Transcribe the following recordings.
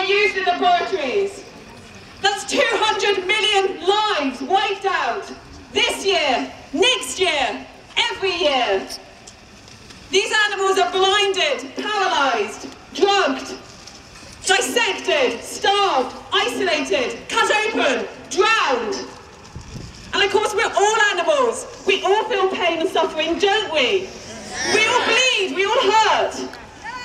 used in laboratories. That's 200 million lives wiped out this year, next year, every year. These animals are blinded, paralysed, drugged, dissected, starved, isolated, cut open, drowned. And of course we're all animals. We all feel pain and suffering, don't we? We all bleed, we all hurt.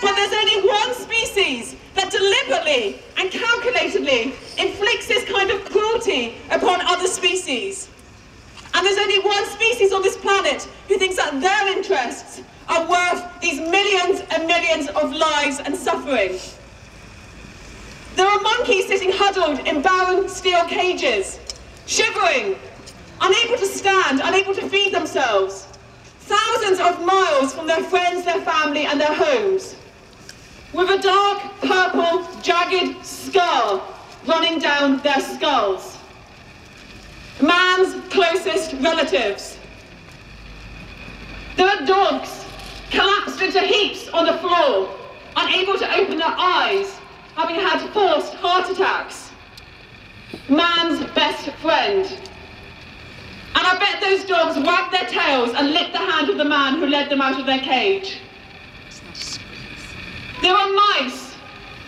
But there's only one species that deliberately and calculatedly inflicts this kind of cruelty upon other species. And there's only one species on this planet who thinks that their interests are worth these millions and millions of lives and suffering. There are monkeys sitting huddled in barren steel cages, shivering, unable to stand, unable to feed themselves, thousands of miles from their friends, their family and their homes, with a dark, purple, jagged scar running down their skulls. Man's closest relatives. There are dogs collapsed into heaps on the floor, unable to open their eyes, having had forced heart attacks. Man's best friend. And I bet those dogs wagged their tails and licked the hand of the man who led them out of their cage. There are mice,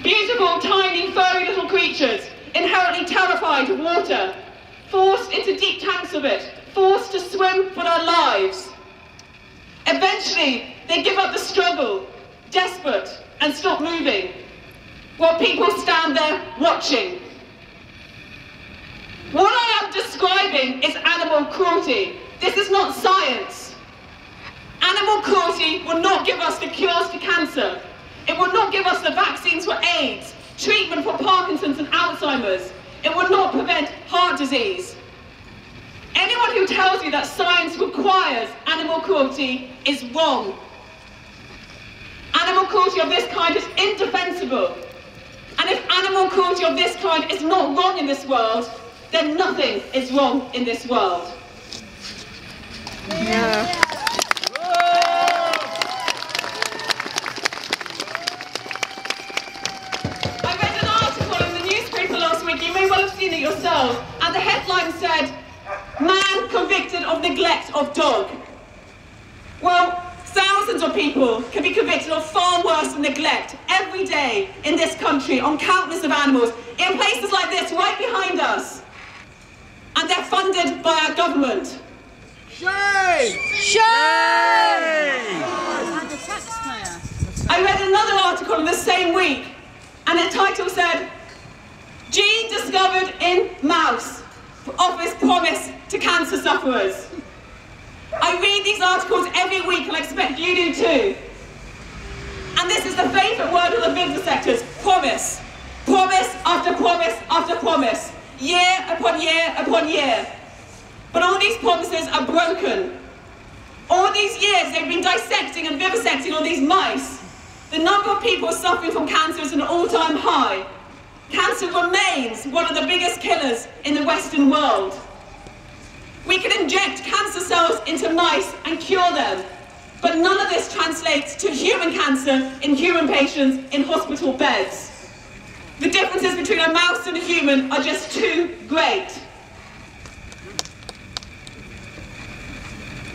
beautiful, tiny, furry little creatures, inherently terrified of water, forced into deep tanks of it, forced to swim for their lives. Eventually, they give up the struggle, desperate, and stop moving, while people stand there watching. What I am describing is animal cruelty. This is not science. Animal cruelty will not give us the cures to cancer. It will not give us the vaccines for AIDS, treatment for Parkinson's and Alzheimer's. It will not prevent heart disease. Anyone who tells you that science requires animal cruelty is wrong. Animal cruelty of this kind is indefensible. And if animal cruelty of this kind is not wrong in this world, then nothing is wrong in this world. Yeah. I read an article in the newspaper last week, you may well have seen it yourself, and the headline said, "Man convicted of neglect of dog." Well, thousands of people can be convicted of far worse than neglect every day in this country on countless of animals, in places like this, right behind us. And they're funded by our government. Shame! Shame! And the taxpayer. I read another article in the same week, and the title said, "Gene discovered in mouse offers promise to cancer sufferers." I read these articles every week, and I expect you do too. And this is the favourite word of the vivisectors, promise. Promise after promise after promise. Year upon year upon year. But all these promises are broken. All these years they've been dissecting and vivisecting all these mice. The number of people suffering from cancer is an all-time high. Cancer remains one of the biggest killers in the Western world. We can inject cancer cells into mice and cure them, but none of this translates to human cancer in human patients in hospital beds. The differences between a mouse and a human are just too great.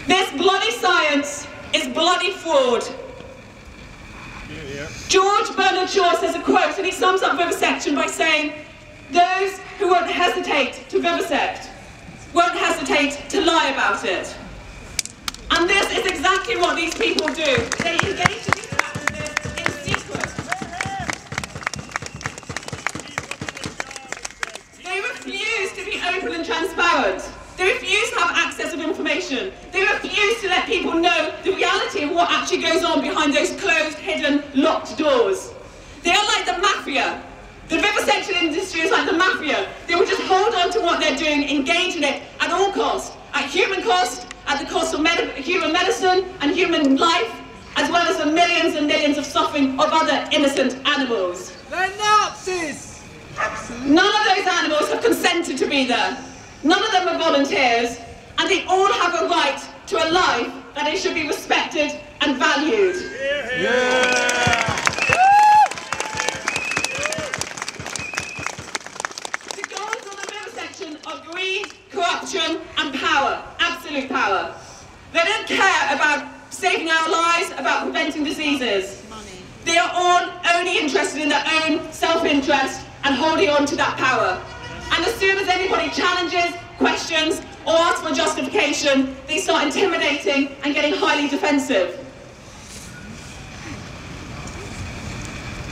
This bloody science is bloody fraud. George Bernard Shaw says a quote, and he sums up vivisection by saying, "Those who won't hesitate to vivisect won't hesitate to lie about it." And this is exactly what these people do. They engage in these practices in secret. They refuse to be open and transparent. They refuse to have access of information. They refuse to let people know the reality of what actually goes on behind those closed, hidden, locked doors. They are like the mafia. The vivisection industry is like the mafia. They will just hold on to what they're doing, engage in it at all costs, at human cost, at the cost of human medicine and human life, as well as the millions and millions of suffering of other innocent animals. They're Nazis! None of those animals have consented to be there. None of them are volunteers, and they all have a right to a life that they should be respected and valued. Yeah. absolute power. They don't care about saving our lives, about preventing diseases. They are all only interested in their own self-interest and holding on to that power. And as soon as anybody challenges, questions, or asks for justification, they start intimidating and getting highly defensive.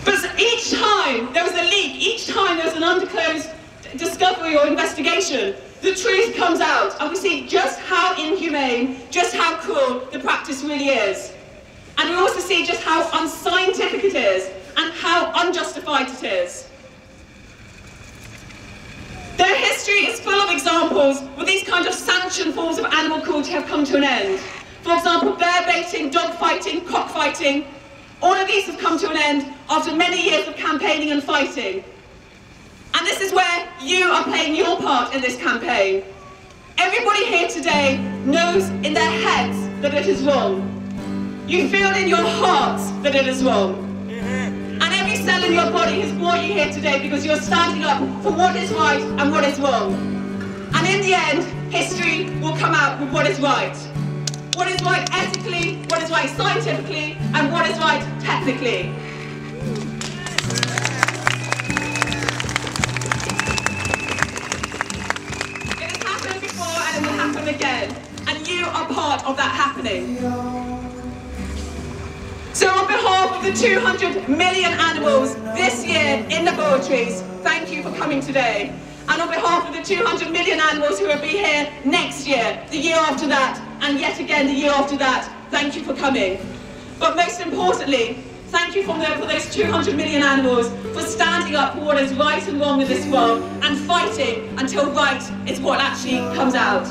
But each time there was a leak, each time there was an undisclosed discovery or investigation, the truth comes out, and we see just how inhumane, just how cruel the practice really is. And we also see just how unscientific it is, and how unjustified it is. Their history is full of examples where these kind of sanctioned forms of animal cruelty have come to an end. For example, bear baiting, dog fighting, cockfighting. All of these have come to an end after many years of campaigning and fighting. And this is where you are playing your part in this campaign. Everybody here today knows in their heads that it is wrong. You feel in your hearts that it is wrong. And every cell in your body has brought you here today because you're standing up for what is right and what is wrong. And in the end, history will come out with what is right. What is right ethically, what is right scientifically, and what is right technically. It has happened before and it will happen again. And you are part of that happening. So on behalf of the 200 million animals this year in laboratories, thank you for coming today. And on behalf of the 200 million animals who will be here next year, the year after that, and yet again the year after that, thank you for coming. But most importantly, thank you for those 200 million animals for standing up for what is right and wrong in this world and fighting until right is what actually comes out.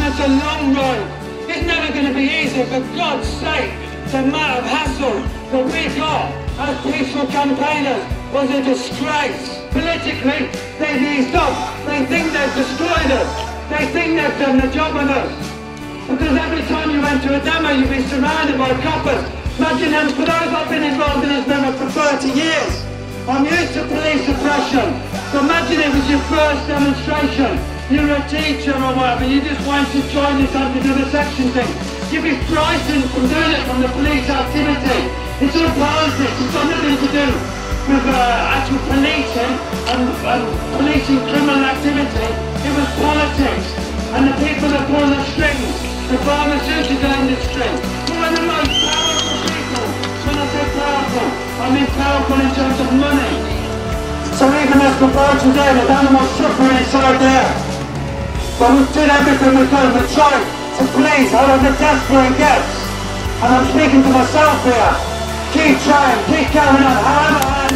It's a long road. It's never going to be easy, for God's sake. The amount of hassle that we got as peaceful campaigners was a disgrace. Politically, they've eased up. They think they've destroyed us. They think they've done the job on us. Because every time you went to a demo, you'd be surrounded by coppers. Imagine them, for those I've been involved in this demo for 30 years. I'm used to police oppression. So imagine it was your first demonstration. You're a teacher or whatever, you just want to join this anti-vivisection thing. You'd be frightened from doing it from the police activity. It's all politics, it's got nothing to do with actual policing and policing criminal activity. It was politics. And the people that pull the strings, the pharmaceutical industry, who are the most powerful people. When I say powerful, I mean powerful in terms of money. So even as the birds are there, the animals suffering inside there. But we did everything we could. We tried to please however desperate it gets. And I'm speaking to myself here. Keep trying, keep going on, however hard